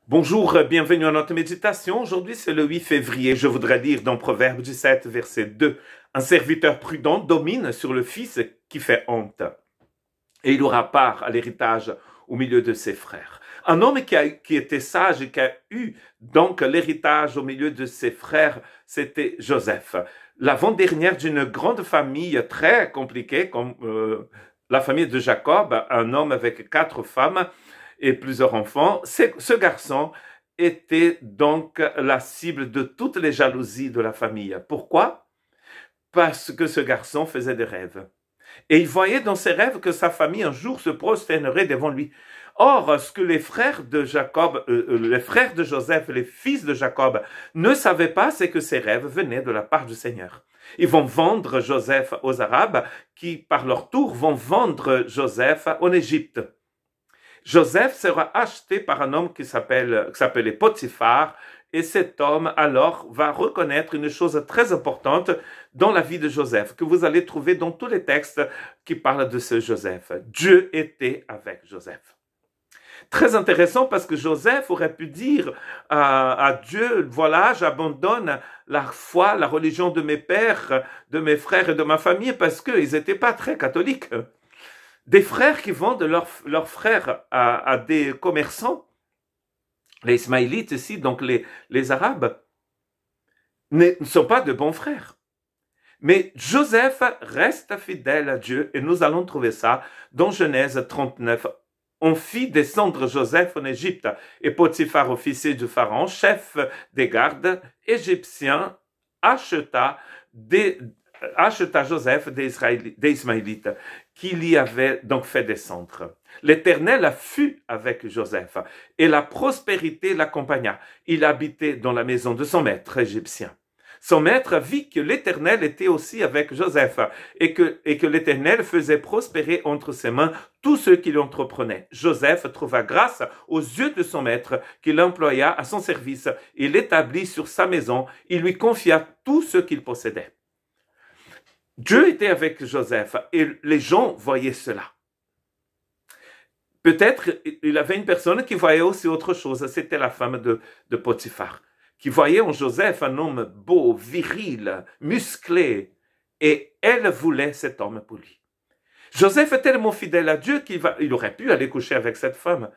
Bonjour, bienvenue à notre méditation. Aujourd'hui, c'est le 8 février. Je voudrais lire dans Proverbe 17, verset 2. Un serviteur prudent domine sur le fils qui fait honte, et il aura part à l'héritage au milieu de ses frères. Un homme qui était sage et qui a eu donc l'héritage au milieu de ses frères, c'était Joseph. L'avant-dernière d'une grande famille très compliquée, comme la famille de Jacob, un homme avec 4 femmes, et plusieurs enfants. Ce garçon était donc la cible de toutes les jalousies de la famille. Pourquoi? Parce que ce garçon faisait des rêves. Et il voyait dans ses rêves que sa famille un jour se prosternerait devant lui. Or, ce que les frères de Jacob, les frères de Joseph, les fils de Jacob, ne savaient pas, c'est que ces rêves venaient de la part du Seigneur. Ils vont vendre Joseph aux Arabes, qui par leur tour vont vendre Joseph en Égypte. Joseph sera acheté par un homme qui s'appelait Potiphar, et cet homme alors va reconnaître une chose très importante dans la vie de Joseph, que vous allez trouver dans tous les textes qui parlent de ce Joseph. Dieu était avec Joseph. Très intéressant parce que Joseph aurait pu dire à Dieu, voilà, j'abandonne la foi, la religion de mes pères, de mes frères et de ma famille parce qu'ils n'étaient pas très catholiques. Des frères qui vendent leurs frères à des commerçants, les Ismaélites ici, donc les Arabes, ne sont pas de bons frères. Mais Joseph reste fidèle à Dieu et nous allons trouver ça dans Genèse 39. On fit descendre Joseph en Égypte et Potiphar, officier du Pharaon, chef des gardes égyptiens, acheta Joseph des Ismaélites, qu'il y avait donc fait descendre. L'Éternel fut avec Joseph, et la prospérité l'accompagna. Il habitait dans la maison de son maître égyptien. Son maître vit que l'Éternel était aussi avec Joseph, et que l'Éternel faisait prospérer entre ses mains tous ceux qui l'entreprenaient. Joseph trouva grâce aux yeux de son maître, qui l'employa à son service. Il l'établit sur sa maison, il lui confia tout ce qu'il possédait. Dieu était avec Joseph et les gens voyaient cela. Peut-être il avait une personne qui voyait aussi autre chose, c'était la femme de Potiphar, qui voyait en Joseph un homme beau, viril, musclé, et elle voulait cet homme pour lui. Joseph est tellement fidèle à Dieu qu'il aurait pu aller coucher avec cette femme,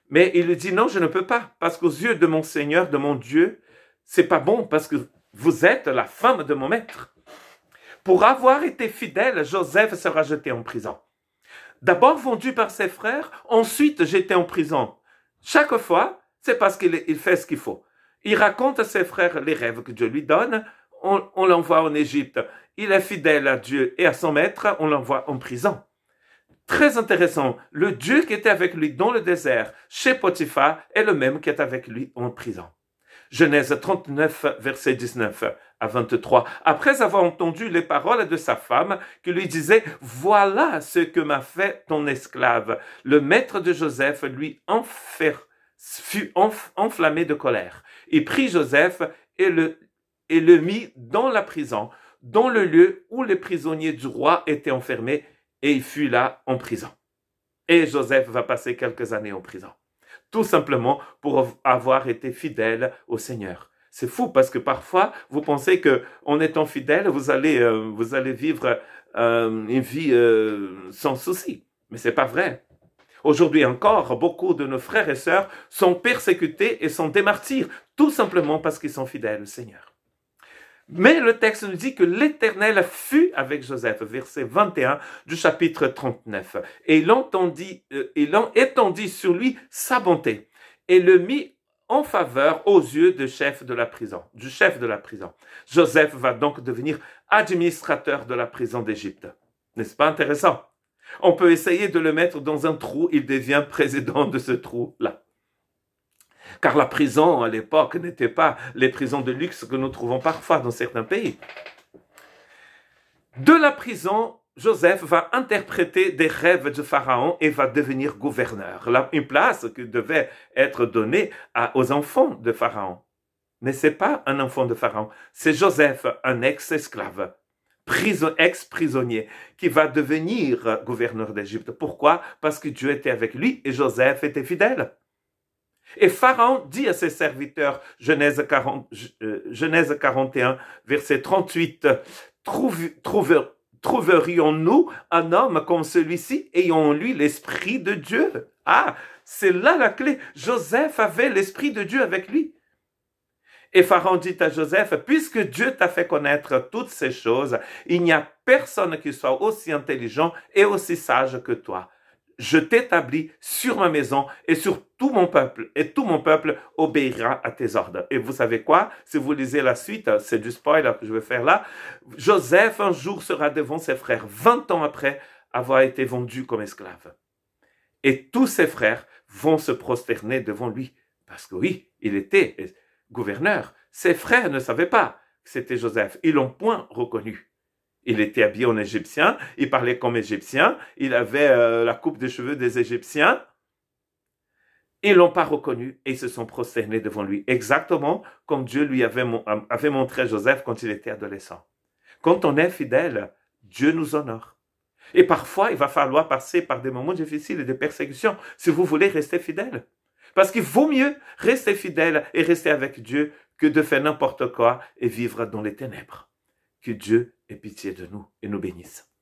mais il lui dit non, je ne peux pas, parce qu'aux yeux de mon Seigneur, de mon Dieu, c'est pas bon, parce que vous êtes la femme de mon maître. Pour avoir été fidèle, Joseph sera jeté en prison. D'abord vendu par ses frères, ensuite jeté en prison. Chaque fois, c'est parce qu'il fait ce qu'il faut. Il raconte à ses frères les rêves que Dieu lui donne, on l'envoie en Égypte. Il est fidèle à Dieu et à son maître, on l'envoie en prison. Très intéressant, le Dieu qui était avec lui dans le désert, chez Potiphar, est le même qui est avec lui en prison. Genèse 39, verset 19 à 23. Après avoir entendu les paroles de sa femme, qui lui disait, « Voilà ce que m'a fait ton esclave. » Le maître de Joseph lui fut enflammé de colère. Il prit Joseph et le mit dans la prison, dans le lieu où les prisonniers du roi étaient enfermés, et il fut là en prison. Et Joseph va passer quelques années en prison. Tout simplement pour avoir été fidèle au Seigneur. C'est fou parce que parfois, vous pensez que en étant fidèle, vous allez vivre une vie sans souci. Mais c'est pas vrai. Aujourd'hui encore, beaucoup de nos frères et sœurs sont persécutés et sont des martyrs, tout simplement parce qu'ils sont fidèles au Seigneur. Mais le texte nous dit que l'Éternel fut avec Joseph, verset 21 du chapitre 39. Et il étendit sur lui sa bonté et le mit en faveur aux yeux du chef de la prison. Joseph va donc devenir administrateur de la prison d'Égypte. N'est-ce pas intéressant? On peut essayer de le mettre dans un trou, il devient président de ce trou-là. Car la prison, à l'époque, n'était pas les prisons de luxe que nous trouvons parfois dans certains pays. De la prison, Joseph va interpréter des rêves du Pharaon et va devenir gouverneur. Une place qui devait être donnée aux enfants de Pharaon. Mais ce n'est pas un enfant de Pharaon, c'est Joseph, un ex-esclave, ex-prisonnier, qui va devenir gouverneur d'Égypte. Pourquoi? Parce que Dieu était avec lui et Joseph était fidèle. Et Pharaon dit à ses serviteurs, Genèse 41, verset 38, trouverions-nous un homme comme celui-ci ayant en lui l'Esprit de Dieu? Ah, c'est là la clé. Joseph avait l'Esprit de Dieu avec lui. Et Pharaon dit à Joseph, puisque Dieu t'a fait connaître toutes ces choses, il n'y a personne qui soit aussi intelligent et aussi sage que toi. Je t'établis sur ma maison et sur tout mon peuple, et tout mon peuple obéira à tes ordres. Et vous savez quoi? Si vous lisez la suite, c'est du spoiler que je vais faire là. Joseph un jour sera devant ses frères, 20 ans après avoir été vendu comme esclave. Et tous ses frères vont se prosterner devant lui. Parce que oui, il était gouverneur. Ses frères ne savaient pas que c'était Joseph. Ils l'ont point reconnu. Il était habillé en égyptien, il parlait comme égyptien, il avait la coupe de cheveux des Égyptiens. Ils l'ont pas reconnu et ils se sont prosternés devant lui, exactement comme Dieu lui avait montré à Joseph quand il était adolescent. Quand on est fidèle, Dieu nous honore. Et parfois, il va falloir passer par des moments difficiles et des persécutions si vous voulez rester fidèle. Parce qu'il vaut mieux rester fidèle et rester avec Dieu que de faire n'importe quoi et vivre dans les ténèbres. Que Dieu ait pitié de nous et nous bénisse.